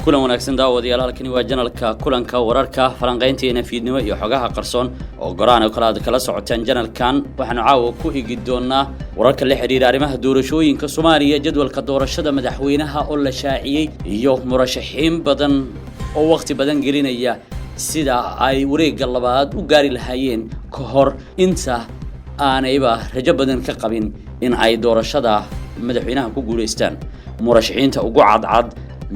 كل wanaagsan daawadayaal halkani waa channelka kulanka wararka falanqaynteena fiidnimo iyo xogaha qarsoon oo goraan kala socotaan channelkan waxaan caawa ku higi doonaa wararka la xiriira arrimaha doorashooyinka Soomaaliya jadwalka doorashada madaxweynaha oo la shaaciyay iyo murashaxiin badan oo waqti badan gelinaya sida ay wareegga labaad u gaari lahaayeen ka hor inta aanayba rajo badan ka qabin in ay doorashada madaxweynaha ku guuleystaan murashaxiinta ugu cadcad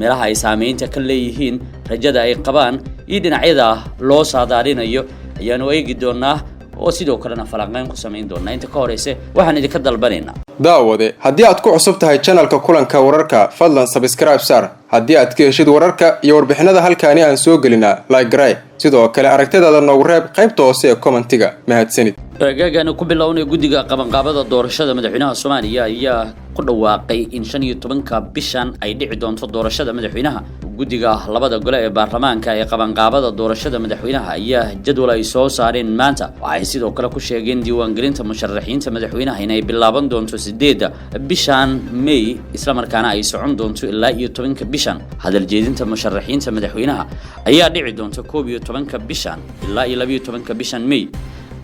meelaha ay saameynta ka leeyihiin rajada ay qabaan iyo dhinacyada loo saadaalinayo ayaanu eegi doonaa oo sidoo kalena falanqayn ku sameyn doonaa inta ka horeyse waxaan idinka dalbanaynaa daawade haddii aad ku cusub tahay channelka kulanka wararka fadlan subscribe sar haddii aad ka heshid wararka iyo warbixinada halkaani aan soo gelina like garay sidoo kale aragtidaada noogu reeb qaybta hoose ee commentiga mahadsanid ragaagana ku bilownay guddiga qabanqaabada doorashada madaxweynaha Soomaaliya ayaa ku dhawaaqay in 15 bishan ay dhici doonto doorashada madaxweynaha guddiga labada gole ee baarlamaanka ee qabanqaabada doorashada madaxweynaha ayaa jadwal ay soo saareen maanta waxay sidoo kale ku sheegeen diiwaangelinta musharaxiinta madaxweynaha inay bilaaban doonto 8 bishan May isla markaana ay socon doonto ilaa 10 bishan hadal jeedinta musharaxiinta madaxweynaha ayaa dhici doonto 11 bishan ilaa 12 bishan May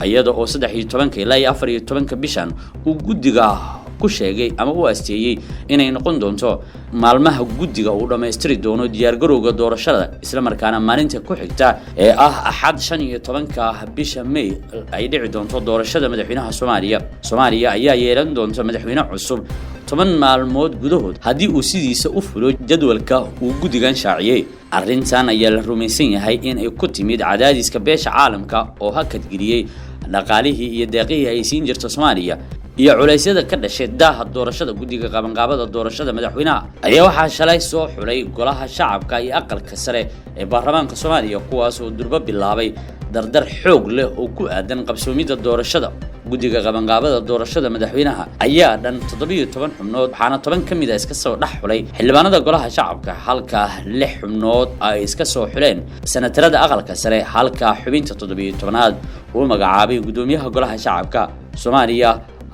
ayada oo 13 ilaa 14 bishan uu guddiga ku sheegay ama uu asteeyay inay noqon doonto maalmaha guddiga uu dhameystiri doono diyaar garowga doorashada isla markaana maalinta ku xigta ee ah Axad 15 bisha May ay dhici doonto doorashada madaxweynaha Soomaaliya ayaa yeelan doonto madaxweyne cusub 10 maalmood gudahood haddii uu sidiisa u fulo jadwalka uu guddigan shaaciyay arrintan ayaa la rumaysan yahay in ay ku timid cadaadiska beesha caalamka oo hakad geliyay dhaqaalihii iyo deeqihii ay siin jirto Soomaaliya iyo culeysyada ka dhashay daaha doorashada guddiga qabanqaabada doorashada madaxweynaha ayaa waxaa shalay soo xulay golaha shacabka iyo aqalka sare ee baarlamaanka Soomaaliya kuwaas oo durba bilaabay dardar xoog leh oo ku aadan qabsoomida doorashada guddiga qabanqaabada doorashada madaxweynaha ayaa dhan 17 xubnood waxaana 10 kamid ah iska soo dhaxulay xildhibaanada golaha shacabka halka 6 xubnood ay iska soo xuleen senatarada aqalka sare halka xubinta 17aad uu magacaabay gudoomiyaha golaha shacabka Soomaaliya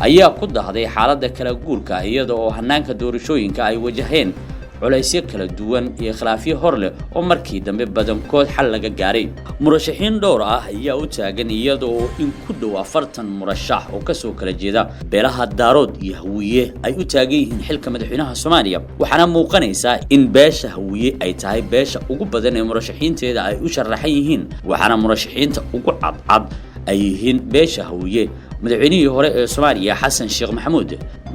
ayaa ku dahday xaaladda kala guurka iyada oo hanaanka doorashooyinka ay wajaheen culaysyo kala duwan iyo khilaafyo hor leh oo markii dambe badankood xal laga gaaray murashaxiin dhowr ah ayaa u taagan iyada oo in ku dhow 40 murashax oo ka soo kala jeeda beelaha Daarood iyo Hawiye ay u taagan yihiin xilka madaxweynaha Soomaaliya waxaana muuqanaysa in beesha Hawiye ay tahay beesha ugu badan ee murashaxiinteeda ay u sharaxan yihiin waxaana murashaxiinta ugu cadcad ay yihiin beesha Hawiye madaxweynihii hore ee Soomaaliya Xasan Sheekh Maxamuud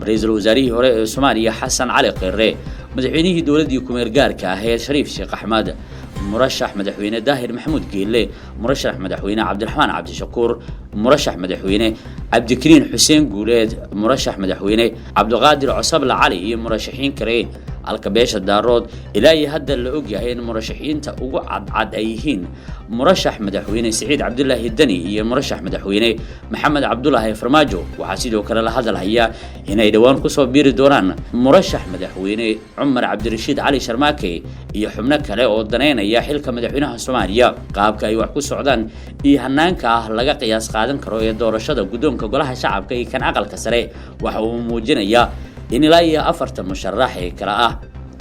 ra'iisul wasaarihii hore ee Soomaaliya Xasan Cali Khayre madaxweynihii dawladda ku-meel gaarka ah ee Shariif Sheekh Axmed murashax madaxweyne Daahir Maxamuud Geelle murashax madaxweyne Cabdiraxmaan Cabdishakuur murashax madaxweyne Cabdikariin Xuseen Guuleed murashax madaxweyne Cabdiqaadir Cusable Cali iyo murashaxiin kale halka beesha Daarood ilaa hadda la og yahay in murashaxiinta ugu cadcad ay yihiin murashax madaxweyne Saciid Cabdullaahi Dani iyo murashax madaxweyne Maxamed Cabdullaahi Farmaajo waxa sidoo kale la hadalaya inay dhawaan ku soo biiri doonaan murashax madaxweyne Umar Cabdirashiid Cali Sharmaake iyo xubno kale oo daneynaya xilka madaxweynaha Soomaaliya qaabka ay wax ku socdaan iyo hanaanka laga qiyaas qaadan karo ee doorashada guddoonka golaha shacabka iyo kan aqalka sare waxa uu muujinayaa in ilaa 4 musharax ee kala ah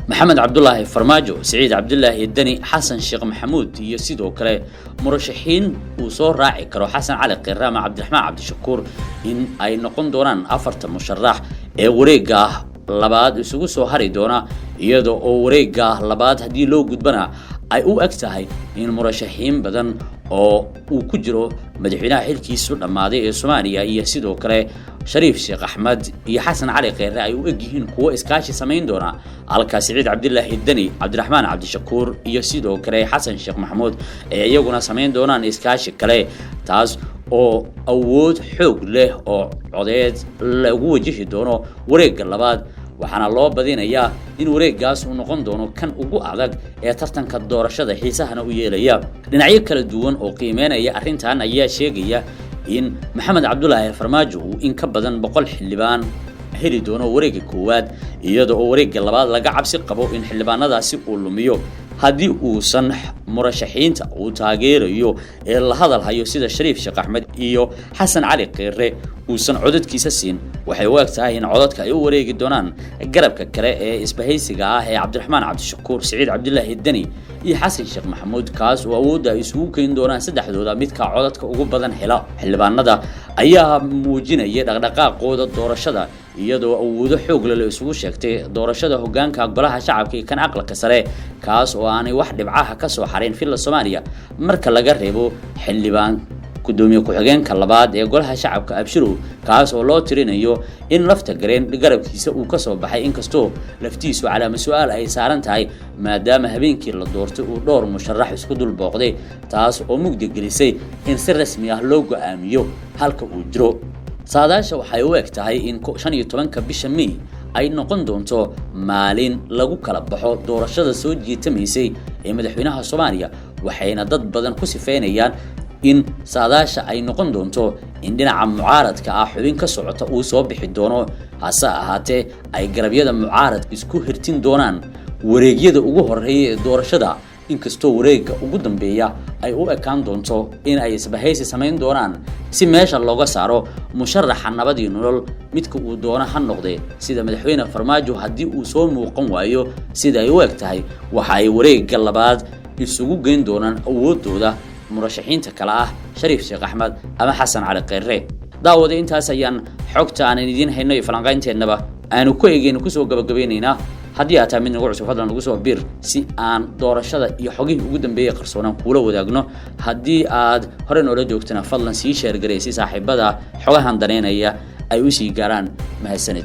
Maxamed Cabdullaahi Farmaajo Saciid Cabdullaahi Dani Xasan Sheekh Maxamuud iyo sidoo kale murashaxiin uu soo raaci karo Xasan Cali Khayre ama Cabdiraxmaan Cabdishakuur in ay noqon doonaan 4 musharax ee wareegga labaad isugu soo hari doona iyadoo oo wareegga labaad hadii loo gudbana ay u eg tahay in murashaxiin badan oo uu ku jiro madaxweynaha xilkiisu dhamaaday ee Soomaaliya iyo sidoo kale Shariif Sheekh Axmed iyo Xasan Cali Khayre ay u eg yihiin kuwa iskaashi sameyn doona halka Saciid Cabdullaahi Dani Cabdiraxmaan Cabdishakuur iyo sidoo kale Xasan Sheekh Maxamuud ay iyaguna sameyn doonaan iskaashi kale taas oo awood xoog leh oo codeed lagu wajihi doono wareegga labaad waxaana loo badinayaa in wareeggaas uu noqon doono kan ugu adag ee tartanka doorashada xiisahana u yeelaya dhinacyo kala duwan oo qiimeynaya arrintan ayaa sheegaya in Maxamed Cabdullaahi Farmaajo uu in ka badan 100 xildhibaan heli doono wareegga koowaad iyada oo wareegga labaad laga cabsi qabo in xildhibaanadaasi uu lumiyo haddii uusan murashaxiinta uu taageerayo ee la hadal hayo sida Shariif Sheekh Axmed iyo Xasan Cali Qeere uusan codadkiisa siin waxay u egtahay in codadka ay u wareegi doonaan garabka kale ee isbahaysiga ah ee Cabdiraxmaan Cabdishakuur Saciid Cabdullaahi Dani iyo Xasan Sheekh Maxamuud kaas oo awood ay isugu keen doonaan saddexdooda midka codadka ugu badan hela xildhibaanada ayaa muujinaya dhaqdhaqaaqooda doorashada iyadoo awoodo xoog leh isugu sheegtay doorashada hoggaanka golaha shacabka ee kan aqalka sare kaas oo aanay wax dhibcaha ka soo xareen filla Soomaaliya marka laga reebo xildhibaan gudoomiye ku-xigeenka labaad ee golaha shacabka Abshirow kaas oo loo tirinayo in lafta gareen garabkiisa uu ka soo baxay inkastoo laftiisu calaamad su'aal ay saaran tahay maadaama habeenkii la doortay uu dhowr musharax isku dul booqday taas oo mugdi gelisay in si rasmi ah loo go'aamiyo halka uu jiro saadaasha waxay u egtahay in 15 bisha May ay noqon doonto maalin lagu kala baxo doorashada soo jiitamaysay ee madaxweynaha Soomaaliya waxayna dad badan ku sifeynayaan in saadaasha ay noqon doonto in dhinaca mucaaradka ah xubin ka socota uu soo bixi doono hase ahaatee ay garabyada mucaarad isku hirtin doonaan wareegyada ugu horeeya ee doorashada inkastoo wareegga ugu dambeeya ay u ekaan doonto in ay isbahaysi sameyn doonaan si meesha looga saaro musharaxa nabadii nolol midka uu doono ha noqday sida madaxweyne Farmaajo haddii uu soo muuqan waayo sida ay u egtahay waxa ay wareegga labaad isugu geyn doonaan awoodooda murashaxiinta kala ah Shariif Sheekh Axmed ama Xasan Cali Qeere daawada intaas ayaan xogta aan idin hayno falanqaynteennaba aanu ku eegeen ku soo gabagabeynayna haddii aad tahay mid nagu cusub fadlan nagu soo biir si aan doorashada iyo xogihii ugu dambeeyay qarsoonaan kula wadaagno haddii aad hore noola joogtana fadlan sii share gareysay saaxiibada xogahan daneynaya ay u sii gaaraan mahadsanid